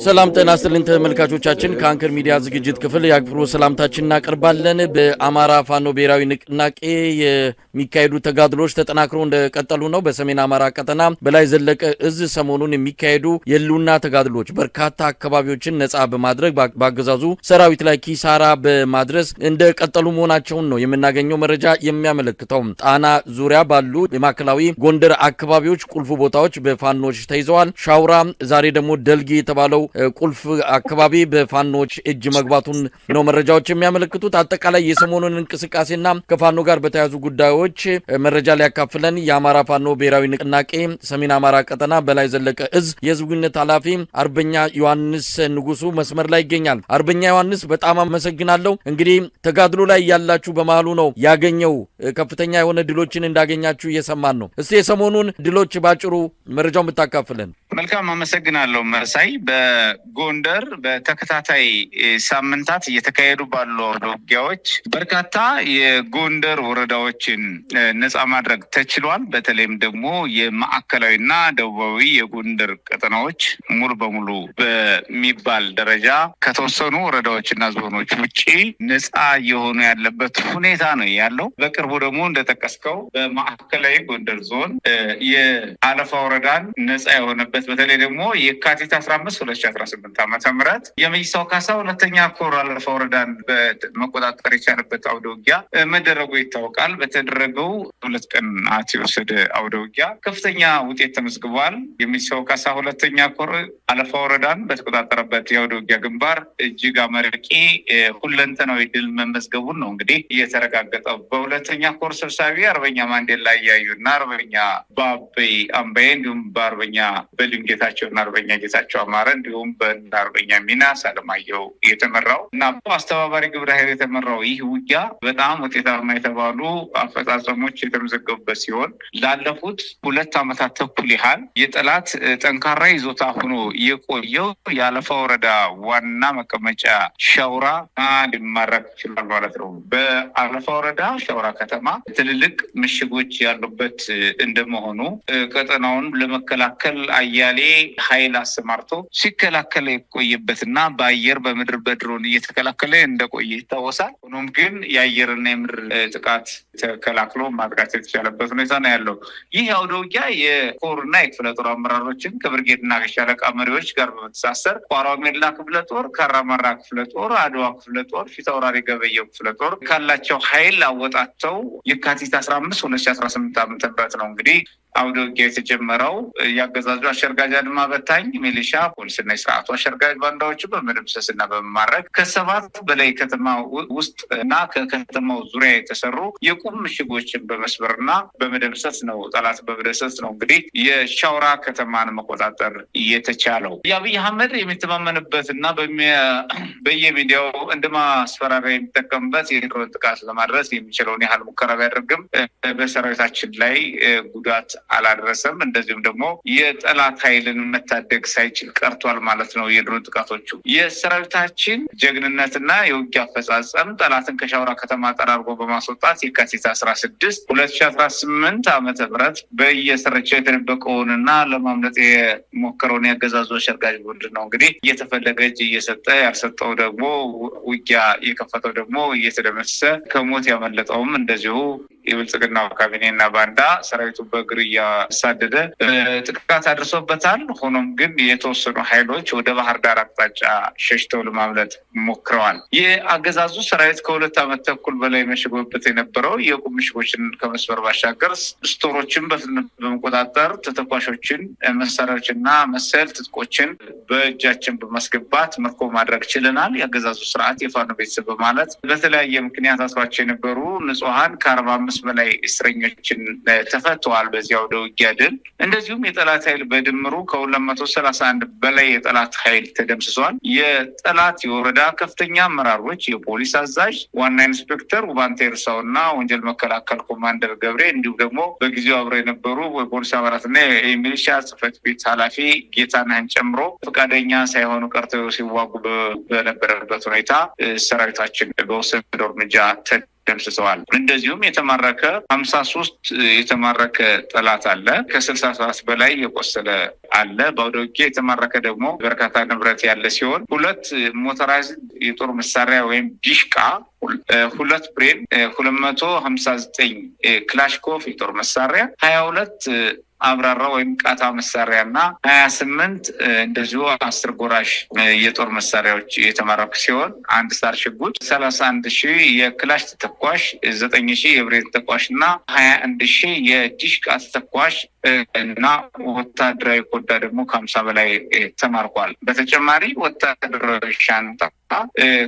ሰላም ጤና ይስጥልን ተመልካቾቻችን ከአንከር ሚዲያ ዝግጅት ክፍል የአክብሮት ሰላምታችንን እናቀርባለን። በአማራ ፋኖ ብሔራዊ ንቅናቄ የሚካሄዱ ተጋድሎች ተጠናክረው እንደቀጠሉ ነው። በሰሜን አማራ ቀጠና በላይ ዘለቀ እዝ ሰሞኑን የሚካሄዱ የህልውና ተጋድሎች በርካታ አካባቢዎችን ነጻ በማድረግ ባገዛዙ ሰራዊት ላይ ኪሳራ በማድረስ እንደቀጠሉ መሆናቸውን ነው የምናገኘው መረጃ የሚያመለክተው። ጣና ዙሪያ ባሉ የማዕከላዊ ጎንደር አካባቢዎች ቁልፍ ቦታዎች በፋኖች ተይዘዋል። ሻውራ ዛሬ ደግሞ ደልጊ የተባለው ቁልፍ አካባቢ በፋኖች እጅ መግባቱን ነው መረጃዎች የሚያመለክቱት። አጠቃላይ የሰሞኑን እንቅስቃሴና ከፋኖ ጋር በተያያዙ ጉዳዮች መረጃ ሊያካፍለን የአማራ ፋኖ ብሔራዊ ንቅናቄ ሰሜን አማራ ቀጠና በላይ ዘለቀ እዝ የህዝብ ግንኙነት ኃላፊ አርበኛ ዮሐንስ ንጉሱ መስመር ላይ ይገኛል። አርበኛ ዮሐንስ በጣም አመሰግናለሁ። እንግዲህ ተጋድሎ ላይ ያላችሁ በመሃሉ ነው ያገኘው ከፍተኛ የሆነ ድሎችን እንዳገኛችሁ እየሰማን ነው። እስቲ የሰሞኑን ድሎች ባጭሩ መረጃውን ብታካፍለን። መልካም አመሰግናለሁ መሳይ። በጎንደር በተከታታይ ሳምንታት እየተካሄዱ ባሉ ውጊያዎች በርካታ የጎንደር ወረዳዎችን ነጻ ማድረግ ተችሏል። በተለይም ደግሞ የማዕከላዊና ደቡባዊ የጎንደር ቀጠናዎች ሙሉ በሙሉ በሚባል ደረጃ ከተወሰኑ ወረዳዎችና ዞኖች ውጪ ነጻ የሆኑ ያለበት ሁኔታ ነው ያለው። በቅርቡ ደግሞ እንደጠቀስከው በማዕከላዊ ጎንደር ዞን የአለፋ ወረዳን ነጻ የሆነበት በተለይ ደግሞ የካቲት 15 2018 ዓ.ም የመይሳው ካሳ ሁለተኛ ኮር አለፋ ወረዳን በመቆጣጠር የቻለበት አውደ ውጊያ መደረጉ ይታወቃል። በተደረገው 2 ቀናት የወሰደ አውደ ውጊያ ከፍተኛ ውጤት ተመዝግቧል። የመይሳው ካሳ ሁለተኛ ኮር አለፋ ወረዳን በተቆጣጠረበት የአውደ ውጊያ ግንባር እጅግ አመርቂ ሁለንተናዊ ድል መመዝገቡን ነው እንግዲህ እየተረጋገጠው። በሁለተኛ ኮር ሰብሳቢ አርበኛ ማንዴላ ያዩና አርበኛ ባበይ አምባዬ እንዲሁም በአርበኛ ጌታቸውና አርበኛ ጌታቸው አማረ እንዲሁም በአርበኛ ሚናስ አለማየሁ የተመራው እና በአስተባባሪ ግብረ ኃይል የተመራው ይህ ውጊያ በጣም ውጤታማ የተባሉ አፈጻጸሞች የተመዘገቡበት ሲሆን ላለፉት 2 ዓመታት ተኩል ያህል የጠላት ጠንካራ ይዞታ ሆኖ የቆየው የአለፋ ወረዳ ዋና መቀመጫ ሻውራ ሊማረክ ይችላል ማለት ነው። በአለፋ ወረዳ ሻውራ ከተማ ትልልቅ ምሽጎች ያሉበት እንደመሆኑ ቀጠናውን ለመከላከል አያሌ ኃይል አሰማርቶ ሲከላከለ የቆየበትና በአየር በምድር በድሮን እየተከላከለ እንደቆየ ይታወሳል። ሆኖም ግን የአየርና የምድር ጥቃት ተከላክሎ ማጥቃት የተቻለበት ሁኔታ ነው ያለው። ይህ አውደ ውጊያ የኮርና የክፍለ ጦር አመራሮችን ከብርጌድና ከሻለቃ መሪዎች ጋር በመተሳሰር ቋራሜላ ክፍለ ጦር፣ ካራማራ ክፍለ ጦር፣ አድዋ ክፍለ ጦር፣ ፊታውራሪ ገበየው ክፍለ ጦር ካላቸው ኃይል አወጣቸው የካቲት 15 2018 ዓ.ም ነው እንግዲህ አውደ ውጊያ የተጀመረው። ያገዛዙ አሸርጋጅ አድማ በታኝ ሚሊሻ ፖሊስና የስርዓቱ አሸርጋጅ ባንዳዎች በመደምሰስና በመማረክ ከ7 በላይ ከተማ ውስጥ እና ከከተማው ዙሪያ የተሰሩ የቁም ምሽጎችን በመስበርና በመደምሰስ ነው ጠላት በመደምሰስ ነው እንግዲህ የሻውራ ከተማን መቆጣጠር የተቻለው። የአብይ አህመድ የሚተማመንበትና በየሚዲያው እንደማስፈራሪያ የሚጠቀምበት የድሮን ጥቃት ለማድረስ የሚችለውን ያህል ሙከራ ቢያደርግም በሰራዊታችን ላይ ጉዳት አላደረሰም። እንደዚሁም ደግሞ የጠላት ኃይልን መታደግ ሳይችል ቀርቷል ማለት ነው። የድሮን ጥቃቶቹ የሰራዊታችን ጀግንነትና የውጊያ አፈጻጸም ጠላትን ከሻውራ ከተማ ጠራርጎ በማስወጣት የካቲት 16 2018 ዓ.ም በየስራቸው የተደበቀውንና ለማምለጥ የሞከረውን ያገዛዙ አሸርጋጅ ቡድን ነው እንግዲህ እየተፈለገ እጅ እየሰጠ ያልሰጠው ደግሞ ውጊያ የከፈተው ደግሞ እየተደመሰሰ ከሞት ያመለጠውም እንደዚሁ የብልጽግናው ካቢኔና ባንዳ ሰራዊቱ በእግር እያሳደደ ጥቃት አድርሶበታል። ሆኖም ግን የተወሰኑ ኃይሎች ወደ ባህር ዳር አቅጣጫ ሸሽተው ለማምለጥ ሞክረዋል። የአገዛዙ ሰራዊት ከ2 ዓመት ተኩል በላይ መሽጎበት የነበረው የቁም ምሽጎችን ከመስበር ባሻገር ስቶሮችን በመቆጣጠር ተተኳሾችን፣ መሳሪያዎችና መሰል ትጥቆችን በእጃችን በማስገባት ምርኮ ማድረግ ችለናል። የአገዛዙ ስርዓት የፋኖ ቤተሰብ በማለት በተለያየ ምክንያት አስሯቸው የነበሩ ንጹሐን ከ45 በላይ እስረኞችን ተፈተዋል። በዚያው ውጊያ ድል እንደዚሁም የጠላት ኃይል በድምሩ ከ231 በላይ የጠላት ኃይል ተደምስሷል። የጠላት የወረዳ ከፍተኛ አመራሮች፣ የፖሊስ አዛዥ ዋና ኢንስፔክተር ውባንተ ይርሳውና ወንጀል መከላከል ኮማንደር ገብሬ እንዲሁም ደግሞ በጊዜው አብረው የነበሩ የፖሊስ አባላትና የሚሊሻ ጽሕፈት ቤት ኃላፊ ጌታነህን ጨምሮ ፈቃደኛ ሳይሆኑ ቀርተው ሲዋጉ በነበረበት ሁኔታ ሰራዊታችን በወሰደው እርምጃ ደምስሰዋል። እንደዚሁም የተማረከ 53 የተማረከ ጠላት አለ። ከ67 በላይ የቆሰለ አለ። በአውደ ውጊያ የተማረከ ደግሞ በርካታ ንብረት ያለ ሲሆን 2 ሞተራይዝድ የጦር መሳሪያ ወይም ዲሽቃ፣ 2 ብሬን፣ 259 ክላሽኮፍ የጦር መሳሪያ፣ 22 አብራራ ወይም ቃታ መሳሪያና 28 እንደዚሁ 10 ጎራሽ የጦር መሳሪያዎች የተማረኩ ሲሆን 1 ስታር ሽጉጥ፣ 31,000 የክላሽ ተተኳሽ፣ 9,000 የብሬን ተተኳሽ እና 21,000 የዲሽቃ ተተኳሽ እና ወታደራዊ ኮዳ ደግሞ ከ50 በላይ ተማርኳል። በተጨማሪ ወታደራዊ ሻንጣ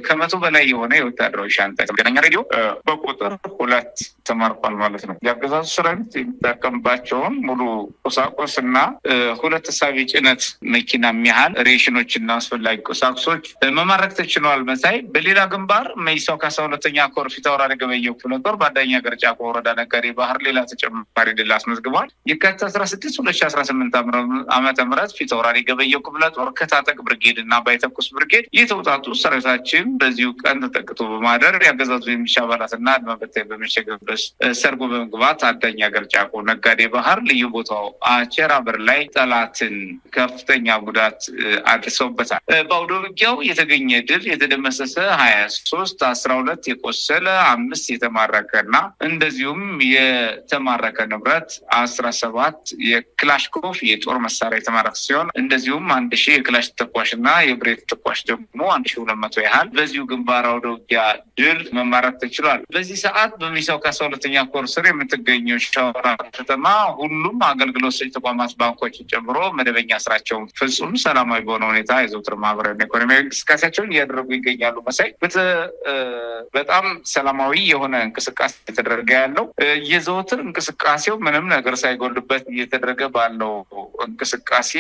ከ100 በላይ የሆነ የወታደራዊ ሻንጣ መገናኛ ሬዲዮ በቁጥር 2 ተማርኳል ማለት ነው። የአገዛዙ ሰራዊት የሚጠቀምባቸውን ሙሉ ቁሳቁስ እና 2 ተሳቢ ጭነት መኪና የሚያህል ሬሽኖችና አስፈላጊ ቁሳቁሶች መማረክ ተችሏል። መሳይ በሌላ ግንባር መይሳው ከ12ኛ ኮር ፊት አውራሪ ገበየው ክፍለ ጦር በአዳኛ ገርጫ ወረዳ ነጋዴ ባህር ሌላ ተጨማሪ ድል አስመዝግቧል። የካቲት 16 2018 ዓመተ ምህረት ፊት አውራሪ ገበየው ክፍለ ጦር ከታጠቅ ብርጌድ እና ባይተኩስ ብርጌድ የተውጣጡ ሰራዊታችን በዚሁ ቀን ተጠቅቶ በማደር ያገዛዙ የሚሊሻ አባላትና አድማ በታኝ በመሸገበት ሰርጎ በመግባት አዳኛ ገርጫ ነጋዴ ባህር ልዩ ቦታው አቸራ በር ላይ ጠላትን ከፍተኛ ጉዳት አድርሰውበታል። በአውደ ውጊያው የተገኘ ድል የተደመሰሰ 23፣ 12 የቆሰለ 5 የተማረከና እንደዚሁም የተማረከ ንብረት 17 የክላሽኮፍ የጦር መሳሪያ የተማረከ ሲሆን እንደዚሁም 1,000 የክላሽ ተተኳሽና የብሬት ተተኳሽ ደግሞ 1,200 ያህል በዚሁ ግንባር አውደ ውጊያ ድል መማረክ ተችሏል። በዚህ ሰዓት በሚሳው ከ12ኛ ኮር ስር የምትገኘው ሻወራ ከተማ ሁሉም አገልግሎት ሰጪ ተቋማት ባንኮችን ጨምሮ መደበኛ ስራቸውን ፍጹም ሰላማዊ በሆነ ሁኔታ የዘውትር ማህበራዊና ኢኮኖሚያዊ እንቅስቃሴያቸውን እያደረጉ ይገኛሉ። መሳይ በጣም ሰላማዊ የሆነ እንቅስቃሴ የተደረገ ያለው የዘውትር እንቅስቃሴው ምንም ነገር ሳይጎልበት እየተደረገ ባለው እንቅስቃሴ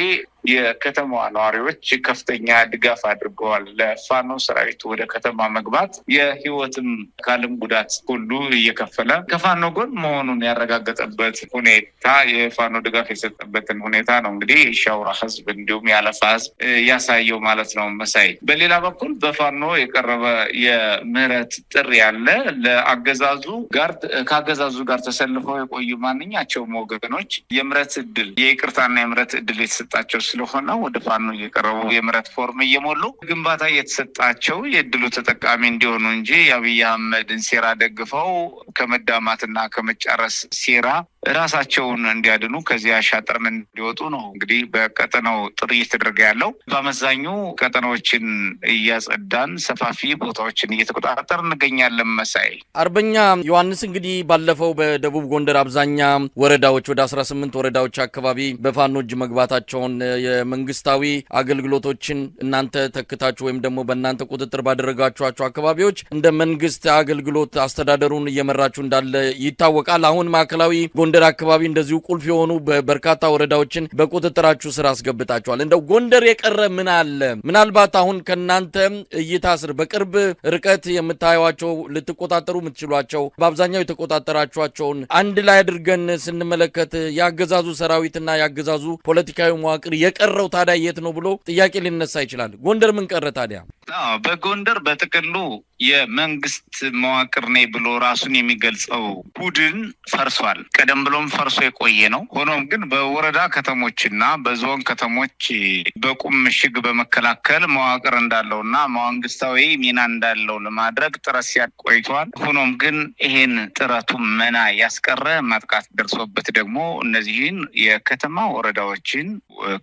የከተማዋ ነዋሪዎች ከፍተኛ ድጋፍ አድርገዋል። ለፋኖ ሰራዊቱ ወደ ከተማ መግባት የህይወትም አካልም ጉዳት ሁሉ እየከፈለ ከፋኖ ጎን መሆኑን ያረጋገጠበት ሁኔታ የፋኖ ድጋፍ የሰጠበትን ሁኔታ ነው እንግዲህ ሻውራ ህዝብ እንዲሁም ያለፋ ህዝብ ያሳየው ማለት ነው። መሳይ በሌላ በኩል በፋኖ የቀረበ የምህረት ጥሪ ያለ ለአገዛዙ ጋር ከአገዛዙ ጋር ተሰልፈው የቆዩ ማንኛቸውም ወገኖች የምህረት እድል የይቅርታና የምህረት እድል የተሰጣቸው ስለሆነ ወደ ፋኖ እየቀረቡ የምህረት ፎርም እየሞሉ ግንባታ የተሰጣቸው የእድሉ ተጠቃሚ እንዲሆኑ እንጂ የአብይ አህመድን ሴራ ደግፈው ከመዳማትና ከመጫረስ ሴራ ራሳቸውን እንዲያድኑ ከዚያ ሻጥርን እንዲወጡ ነው እንግዲህ በቀጠናው ጥሪ እየተደረገ ያለው። በአመዛኙ ቀጠናዎችን እያጸዳን ሰፋፊ ቦታዎችን እየተቆጣጠር እንገኛለን። መሳይ አርበኛ ዮሐንስ እንግዲህ ባለፈው በደቡብ ጎንደር አብዛኛ ወረዳዎች ወደ 18 ወረዳዎች አካባቢ በፋኖ እጅ መግባታቸውን የመንግስታዊ አገልግሎቶችን እናንተ ተክታችሁ ወይም ደግሞ በእናንተ ቁጥጥር ባደረጋችኋቸው አካባቢዎች እንደ መንግስት አገልግሎት አስተዳደሩን እየመራችሁ እንዳለ ይታወቃል። አሁን ማዕከላዊ ጎንደር አካባቢ እንደዚሁ ቁልፍ የሆኑ በርካታ ወረዳዎችን በቁጥጥራችሁ ስር አስገብታችኋል። እንደው ጎንደር የቀረ ምን አለ? ምናልባት አሁን ከናንተ እይታ ስር በቅርብ ርቀት የምታዩዋቸው ልትቆጣጠሩ የምትችሏቸው በአብዛኛው የተቆጣጠራችኋቸውን አንድ ላይ አድርገን ስንመለከት ያገዛዙ ሰራዊትና ያገዛዙ ፖለቲካዊ መዋቅር የቀረው ታዲያ የት ነው ብሎ ጥያቄ ሊነሳ ይችላል። ጎንደር ምን ቀረ ታዲያ? በጎንደር በጥቅሉ የመንግስት መዋቅር ነኝ ብሎ ራሱን የሚገልጸው ቡድን ፈርሷል። ቀደም ብሎም ፈርሶ የቆየ ነው። ሆኖም ግን በወረዳ ከተሞችና በዞን ከተሞች በቁም ምሽግ በመከላከል መዋቅር እንዳለውና መንግስታዊ ሚና እንዳለው ለማድረግ ጥረት ሲያደርግ ቆይቷል። ሆኖም ግን ይሄን ጥረቱ መና ያስቀረ ማጥቃት ደርሶበት ደግሞ እነዚህን የከተማ ወረዳዎችን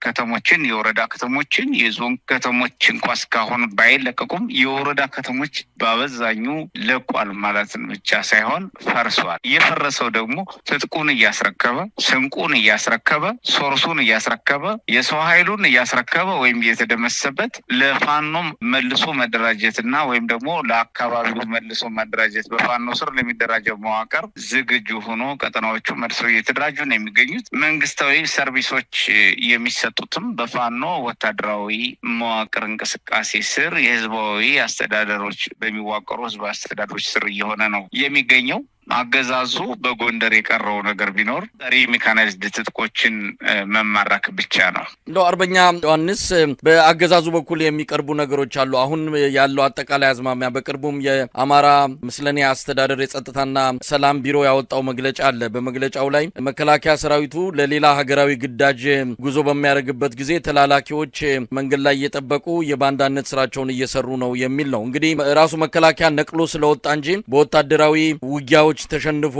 ከተሞችን የወረዳ ከተሞችን የዞን ከተሞች እንኳን እስካሁን ባይለቀቁም የወረዳ ከተሞች በአበዛኙ ለቋል ማለት ብቻ ሳይሆን ፈርሷል። የፈረሰው ደግሞ ትጥቁን እያስረከበ ስንቁን እያስረከበ ሶርሱን እያስረከበ የሰው ኃይሉን እያስረከበ ወይም እየተደመሰበት ለፋኖ መልሶ መደራጀትና ወይም ደግሞ ለአካባቢው መልሶ መደራጀት በፋኖ ስር ለሚደራጀው መዋቅር ዝግጁ ሆኖ ቀጠናዎቹ መልሰው እየተደራጁ ነው የሚገኙት። መንግስታዊ ሰርቪሶች የሚሰጡትም በፋኖ ወታደራዊ መዋቅር እንቅስቃሴ ስር የህዝባዊ አስተዳደሮች በሚዋቀሩ ህዝብ አስተዳደሮች ስር እየሆነ ነው የሚገኘው። አገዛዙ በጎንደር የቀረው ነገር ቢኖር ሜካናይዝድ ትጥቆችን መማረክ ብቻ ነው። እንደው አርበኛ ዮሐንስ በአገዛዙ በኩል የሚቀርቡ ነገሮች አሉ። አሁን ያለው አጠቃላይ አዝማሚያ በቅርቡም የአማራ ምስለኔ አስተዳደር የጸጥታና ሰላም ቢሮ ያወጣው መግለጫ አለ። በመግለጫው ላይ መከላከያ ሰራዊቱ ለሌላ ሀገራዊ ግዳጅ ጉዞ በሚያደርግበት ጊዜ ተላላኪዎች መንገድ ላይ እየጠበቁ የባንዳነት ስራቸውን እየሰሩ ነው የሚል ነው። እንግዲህ ራሱ መከላከያ ነቅሎ ስለወጣ እንጂ በወታደራዊ ውጊያዎች ተሸንፎ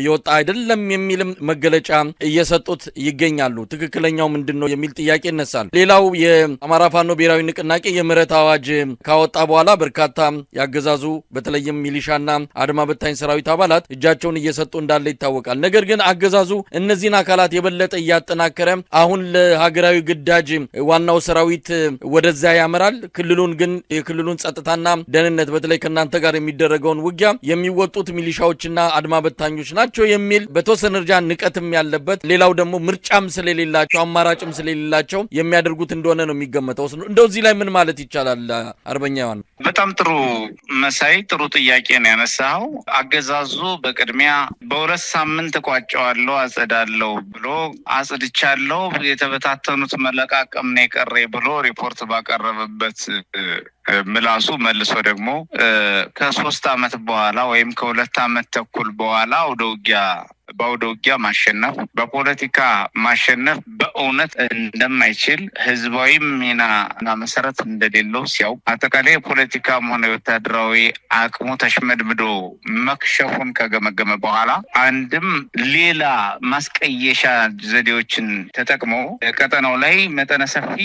የወጣ አይደለም የሚልም መገለጫ እየሰጡት ይገኛሉ። ትክክለኛው ምንድነው የሚል ጥያቄ ይነሳል። ሌላው የአማራ ፋኖ ብሔራዊ ንቅናቄ የምህረት አዋጅ ካወጣ በኋላ በርካታ ያገዛዙ በተለይም ሚሊሻና አድማ በታኝ ሰራዊት አባላት እጃቸውን እየሰጡ እንዳለ ይታወቃል። ነገር ግን አገዛዙ እነዚህን አካላት የበለጠ እያጠናከረ አሁን ለሀገራዊ ግዳጅ ዋናው ሰራዊት ወደዛ ያመራል። ክልሉን ግን የክልሉን ጸጥታና ደህንነት በተለይ ከናንተ ጋር የሚደረገውን ውጊያ የሚወጡት ሚሊሻዎች እና አድማ በታኞች ናቸው የሚል በተወሰነ ደረጃ ንቀትም ያለበት፣ ሌላው ደግሞ ምርጫም ስለሌላቸው አማራጭም ስለሌላቸው የሚያደርጉት እንደሆነ ነው የሚገመተው። እንደው እዚህ ላይ ምን ማለት ይቻላል? አርበኛ ዮሐንስ በጣም ጥሩ መሳይ፣ ጥሩ ጥያቄ ነው ያነሳው። አገዛዙ በቅድሚያ በሁለት ሳምንት ቋጨዋለሁ አጸዳለሁ ብሎ አጽድቻለሁ የተበታተኑት መለቃቀም ነው የቀረ ብሎ ሪፖርት ባቀረበበት ምላሱ መልሶ ደግሞ ከ3 አመት በኋላ ወይም ከ2 አመት ተኩል በኋላ በአውደ ውጊያ ማሸነፍ በፖለቲካ ማሸነፍ በእውነት እንደማይችል ህዝባዊ ሚናና መሰረት እንደሌለው ሲያውቅ አጠቃላይ የፖለቲካም ሆነ የወታደራዊ አቅሙ ተሽመድምዶ መክሸፉን ከገመገመ በኋላ አንድም ሌላ ማስቀየሻ ዘዴዎችን ተጠቅሞ ቀጠናው ላይ መጠነ ሰፊ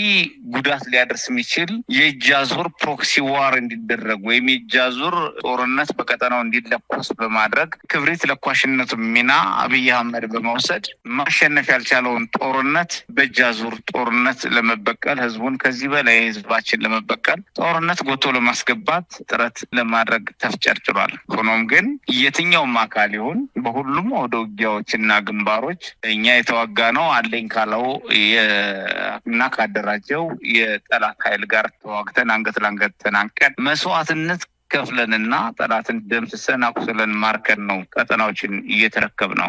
ጉዳት ሊያደርስ የሚችል የእጅ አዙር ፕሮክሲ ዋር እንዲደረግ ወይም የእጅ አዙር ጦርነት በቀጠናው እንዲለኮስ በማድረግ ክብሪት ለኳሽነቱ ሚና አብይ አህመድ በመውሰድ ማሸነፍ ያልቻለውን ጦርነት በእጅ አዙር ጦርነት ለመበቀል ህዝቡን ከዚህ በላይ ህዝባችን ለመበቀል ጦርነት ጎቶ ለማስገባት ጥረት ለማድረግ ተፍጨርጭሯል። ሆኖም ግን የትኛውም አካል ይሁን በሁሉም ወደ ውጊያዎችና ግንባሮች እኛ የተዋጋ ነው አለኝ ካለው እና ካደራጀው የጠላት ኃይል ጋር ተዋግተን አንገት ለአንገት ተናንቀን መስዋዕትነት ከፍለንና ጠላትን ደምስሰን አቁስለን ማርከን ነው ቀጠናዎችን እየተረከብ ነው።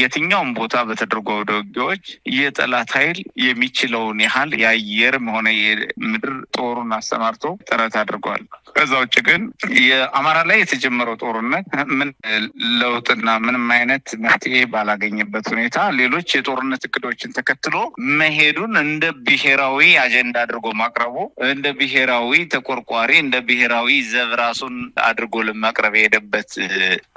የትኛውም ቦታ በተደረጉ ውጊያዎች የጠላት ኃይል የሚችለውን ያህል የአየርም ሆነ የምድር ጦሩን አሰማርቶ ጥረት አድርጓል። ከዛ ውጭ ግን የአማራ ላይ የተጀመረው ጦርነት ምን ለውጥና ምንም አይነት መፍትሄ ባላገኘበት ሁኔታ ሌሎች የጦርነት እቅዶችን ተከትሎ መሄዱን እንደ ብሔራዊ አጀንዳ አድርጎ ማቅረቡ እንደ ብሔራዊ ተቆርቋሪ እንደ ብሔራዊ ዘብራሱን አድርጎ ለማቅረብ የሄደበት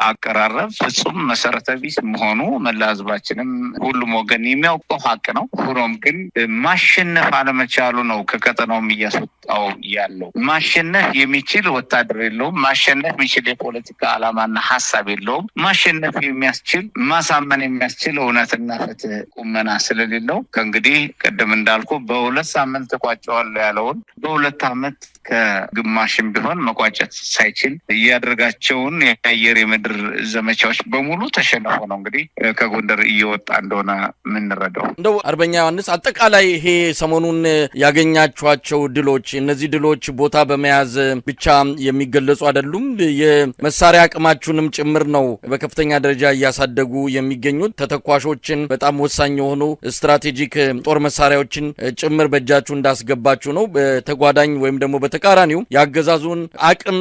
አቀራረብ ፍጹም መሰረተ ቢስ መሆኑ መላ ህዝባችንም ሁሉም ወገን የሚያውቀው ሀቅ ነው። ሆኖም ግን ማሸነፍ አለመቻሉ ነው ከቀጠናውም እያስወጣው ያለው። ማሸነፍ የሚችል ወታደር የለውም። ማሸነፍ የሚችል የፖለቲካ ዓላማና ሀሳብ የለውም። ማሸነፍ የሚያስችል ማሳመን የሚያስችል እውነትና ፍትህ ቁመና ስለሌለው ከእንግዲህ ቅድም እንዳልኩ በ2 ሳምንት ተቋጨዋለሁ ያለውን በ2 አመት ከግማሽም ቢሆን መቋጨት ሳይችል እያደረጋቸውን የአየር የምድር ዘመቻዎች በሙሉ ተሸንፎ ነው እንግዲህ ከጎንደር እየወጣ እንደሆነ የምንረዳው። እንደው አርበኛ ዮሐንስ አጠቃላይ ይሄ ሰሞኑን ያገኛችኋቸው ድሎች እነዚህ ድሎች ቦታ በመያዝ ብቻ የሚገለጹ አይደሉም። የመሳሪያ አቅማችሁንም ጭምር ነው በከፍተኛ ደረጃ እያሳደጉ የሚገኙት። ተተኳሾችን በጣም ወሳኝ የሆኑ ስትራቴጂክ ጦር መሳሪያዎችን ጭምር በእጃችሁ እንዳስገባችሁ ነው። በተጓዳኝ ወይም ደግሞ በተቃራኒው ያገዛዙን አቅም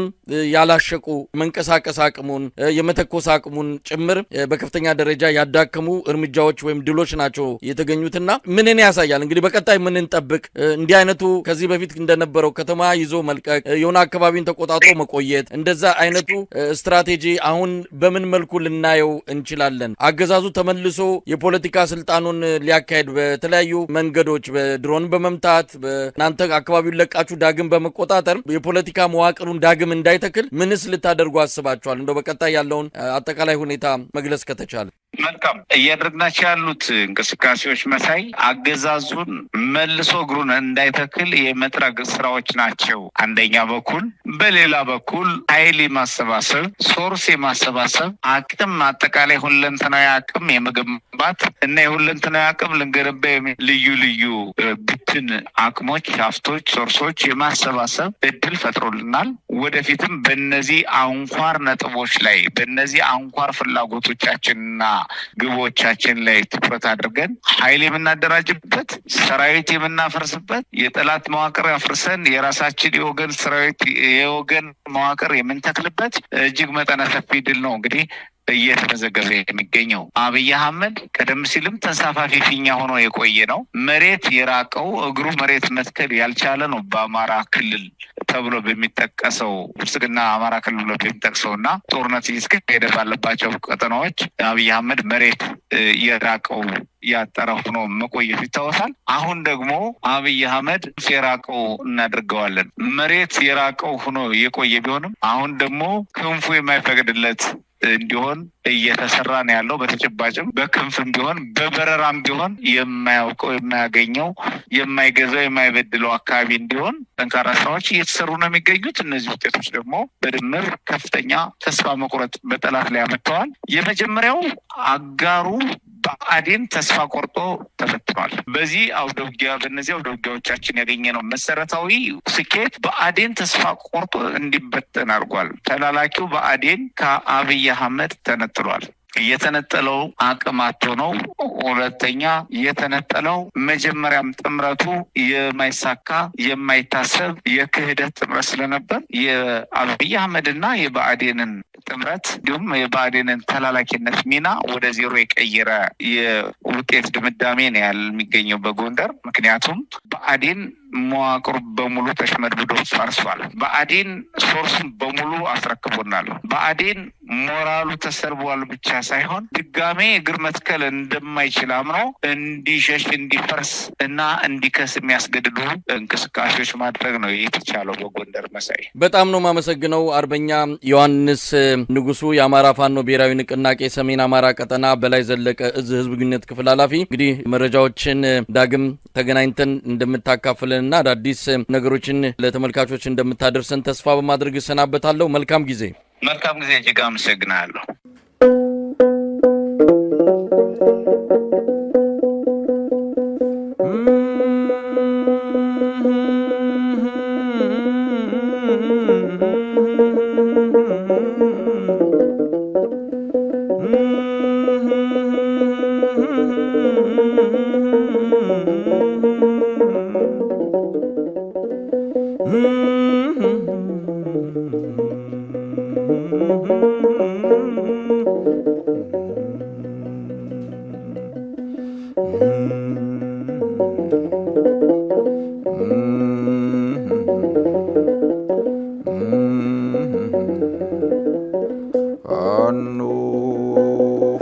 ያላሸቁ መንቀሳቀስ አቅሙን የመተኮስ አቅሙን ጭምር በከፍተኛ ደረጃ ያዳከሙ እርምጃዎች ወይም ድሎች ናቸው የተገኙትና ምንን ያሳያል? እንግዲህ በቀጣይ ምን እንጠብቅ? እንዲህ አይነቱ ከዚህ በፊት እንደነበረው ከተማ ይዞ መልቀቅ፣ የሆነ አካባቢን ተቆጣጥሮ መቆየት፣ እንደዛ አይነቱ ስትራቴጂ አሁን በምን መልኩ ልናየው እንችላለን? አገዛዙ ተመልሶ የፖለቲካ ስልጣኑን ሊያካሄድ በተለያዩ መንገዶች በድሮን በመምታት በእናንተ አካባቢውን ለቃችሁ ዳግም በመቆጣጠር የፖለቲካ መዋቅሩን ዳግም እንዳይተክል ምንስ ልታደርጉ አስባችኋል? እንደው በቀጣይ ያለውን አጠቃላይ ሁኔታ መግለጽ ከተቻለ። መልካም። እያደረግናቸው ያሉት እንቅስቃሴዎች መሳይ አገዛዙን መልሶ እግሩን እንዳይተክል የመጥረግ ስራዎች ናቸው አንደኛ በኩል። በሌላ በኩል ኃይል የማሰባሰብ ሶርስ የማሰባሰብ አቅም፣ አጠቃላይ ሁለንተናዊ አቅም የመገንባት እና የሁለንተናዊ አቅም ልንገነባ ልዩ ልዩ ብትን አቅሞች፣ ሀብቶች፣ ሶርሶች የማሰባሰብ እድል ፈጥሮልናል። ወደፊትም በእነዚህ አንኳር ነጥቦች ላይ በእነዚህ አንኳር ፍላጎቶቻችንና ግቦቻችን ላይ ትኩረት አድርገን ኃይል የምናደራጅበት፣ ሰራዊት የምናፈርስበት፣ የጠላት መዋቅር አፍርሰን የራሳችን የወገን ሰራዊት የወገን መዋቅር የምንተክልበት እጅግ መጠነ ሰፊ ድል ነው እንግዲህ እየተመዘገበ የሚገኘው። አብይ አህመድ ቀደም ሲልም ተንሳፋፊ ፊኛ ሆኖ የቆየ ነው። መሬት የራቀው እግሩ መሬት መትከል ያልቻለ ነው። በአማራ ክልል ተብሎ በሚጠቀሰው ብልጽግና አማራ ክልል ብሎ በሚጠቅሰው እና ጦርነት እየተካሄደ ባለባቸው ቀጠናዎች አብይ አህመድ መሬት የራቀው ያጠረ ሆኖ መቆየቱ ይታወሳል። አሁን ደግሞ አብይ አህመድ የራቀው እናደርገዋለን። መሬት የራቀው ሆኖ የቆየ ቢሆንም አሁን ደግሞ ክንፉ የማይፈቅድለት እንዲሆን እየተሰራ ነው ያለው። በተጨባጭም በክንፍም ቢሆን በበረራም ቢሆን የማያውቀው የማያገኘው የማይገዛው የማይበድለው አካባቢ እንዲሆን ጠንካራ ስራዎች እየተሰሩ ነው የሚገኙት። እነዚህ ውጤቶች ደግሞ በድምር ከፍተኛ ተስፋ መቁረጥ በጠላት ላይ አመጥተዋል። የመጀመሪያው አጋሩ ብአዴን ተስፋ ቆርጦ ተፈትኗል። በዚህ አውደውጊያ በእነዚህ አውደውጊያዎቻችን ያገኘነው መሰረታዊ ስኬት ብአዴን ተስፋ ቆርጦ እንዲበተን አድርጓል። ተላላኪው ብአዴን ከአብይ አህመድ ተነጥሏል። የተነጠለው አቅም አጥቶ ነው። ሁለተኛ የተነጠለው መጀመሪያም ጥምረቱ የማይሳካ የማይታሰብ የክህደት ጥምረት ስለነበር የአብይ አህመድና የብአዴንን ጥምረት እንዲሁም የብአዴንን ተላላኪነት ሚና ወደ ዜሮ የቀየረ የውጤት ድምዳሜ ነው ያለ የሚገኘው በጎንደር። ምክንያቱም ብአዴን መዋቅሩ በሙሉ ተሽመድምዶ ፈርሷል። ብአዴን ሶርሱን በሙሉ አስረክቦናል። ብአዴን ሞራሉ ተሰርቧል ብቻ ሳይሆን ድጋሜ እግር መትከል እንደማይችል አምኖ እንዲሸሽ እንዲፈርስ እና እንዲከስ የሚያስገድዱ እንቅስቃሴዎች ማድረግ ነው የተቻለው በጎንደር መሳይ። በጣም ነው የማመሰግነው አርበኛ ዮሐንስ ንጉሱ የአማራ ፋኖ ብሔራዊ ንቅናቄ ሰሜን አማራ ቀጠና በላይ ዘለቀ እዝ ህዝብ ግንኙነት ክፍል ኃላፊ። እንግዲህ መረጃዎችን ዳግም ተገናኝተን እንደምታካፍለንና አዳዲስ ነገሮችን ለተመልካቾች እንደምታደርሰን ተስፋ በማድረግ እሰናበታለሁ። መልካም ጊዜ። መልካም ጊዜ። እጅግ አመሰግናለሁ።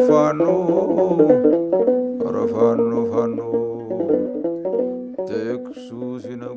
Fano, ora fano, fano, texus in a